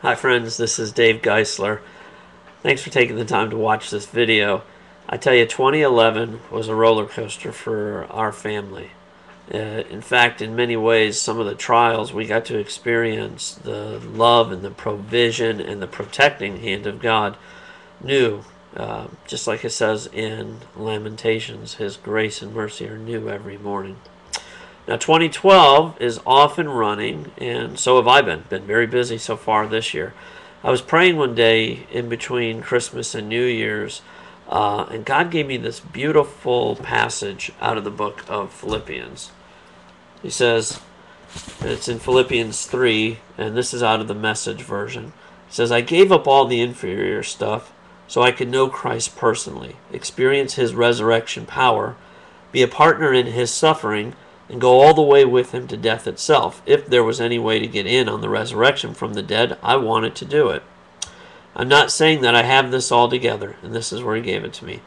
Hi friends, this is Dave Geisler. Thanks for taking the time to watch this video. I tell you, 2011 was a roller coaster for our family. In fact, in many ways, some of the trials we got to experience, the love and the provision and the protecting hand of God new. Just like it says in Lamentations, His grace and mercy are new every morning. Now, 2012 is off and running, and so have I been. Been very busy so far this year. I was praying one day in between Christmas and New Year's, and God gave me this beautiful passage out of the book of Philippians. He says, and it's in Philippians 3, and this is out of the Message version. It says, I gave up all the inferior stuff so I could know Christ personally, experience His resurrection power, be a partner in His suffering, and go all the way with Him to death itself. If there was any way to get in on the resurrection from the dead, I wanted to do it. I'm not saying that I have this all together, and this is where He gave it to me,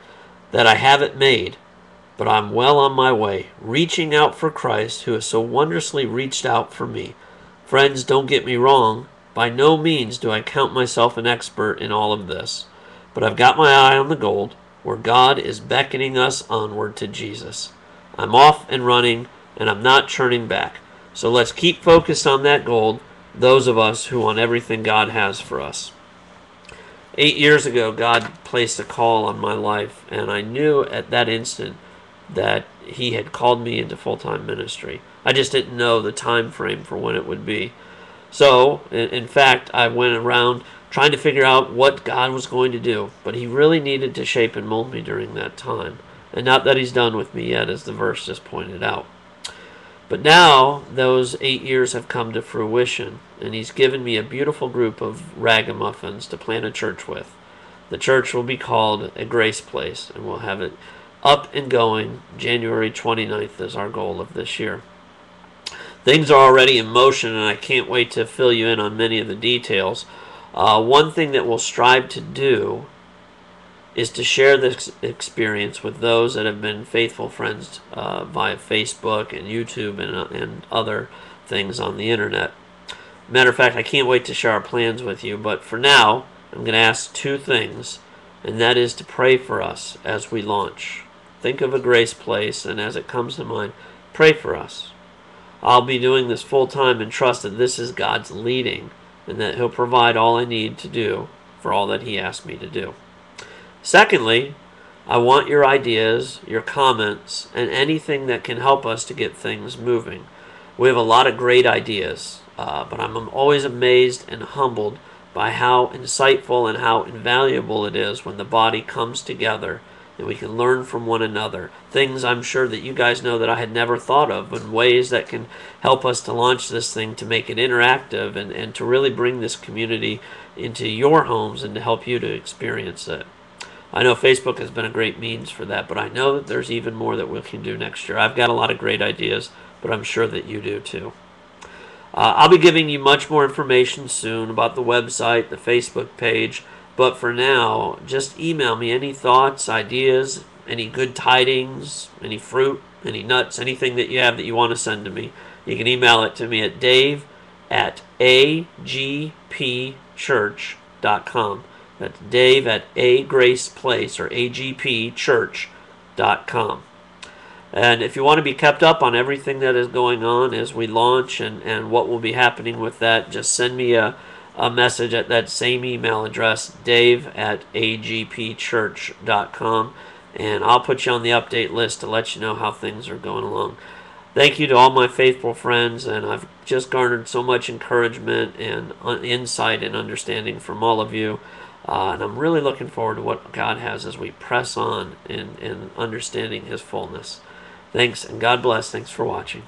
that I have it made, but I'm well on my way, reaching out for Christ, who has so wondrously reached out for me. Friends, don't get me wrong. By no means do I count myself an expert in all of this, but I've got my eye on the goal, where God is beckoning us onward to Jesus. I'm off and running, and I'm not turning back. So let's keep focused on that goal, those of us who want everything God has for us. 8 years ago, God placed a call on my life, and I knew at that instant that He had called me into full-time ministry. I just didn't know the time frame for when it would be. So, in fact, I went around trying to figure out what God was going to do, but He really needed to shape and mold me during that time. And not that He's done with me yet, as the verse just pointed out. But now, those 8 years have come to fruition, and He's given me a beautiful group of ragamuffins to plant a church with. The church will be called agraceplace, and we'll have it up and going. January 29th is our goal of this year. Things are already in motion, and I can't wait to fill you in on many of the details. One thing that we'll strive to do is to share this experience with those that have been faithful friends via Facebook and YouTube and other things on the internet. Matter of fact, I can't wait to share our plans with you, but for now, I'm going to ask two things, and that is to pray for us as we launch. Think of a grace place, and as it comes to mind, pray for us. I'll be doing this full-time and trust that this is God's leading, and that He'll provide all I need to do for all that He asked me to do. Secondly, I want your ideas, your comments, and anything that can help us to get things moving. We have a lot of great ideas, but I'm always amazed and humbled by how insightful and how invaluable it is when the body comes together and we can learn from one another. Things I'm sure that you guys know that I had never thought of, and ways that can help us to launch this thing, to make it interactive, and to really bring this community into your homes and to help you to experience it. I know Facebook has been a great means for that, but I know that there's even more that we can do next year. I've got a lot of great ideas, but I'm sure that you do too. I'll be giving you much more information soon about the website, the Facebook page, but for now, just email me any thoughts, ideas, any good tidings, any fruit, any nuts, anything that you have that you want to send to me. You can email it to me at dave@agpchurch.com. That's Dave at agraceplace or agpchurch.com. And if you want to be kept up on everything that is going on as we launch and what will be happening with that, just send me a message at that same email address, dave@agpchurch.com, and I'll put you on the update list to let you know how things are going along. Thank you to all my faithful friends, and I've just garnered so much encouragement and insight and understanding from all of you. And I'm really looking forward to what God has as we press on in understanding His fullness. Thanks, and God bless. Thanks for watching.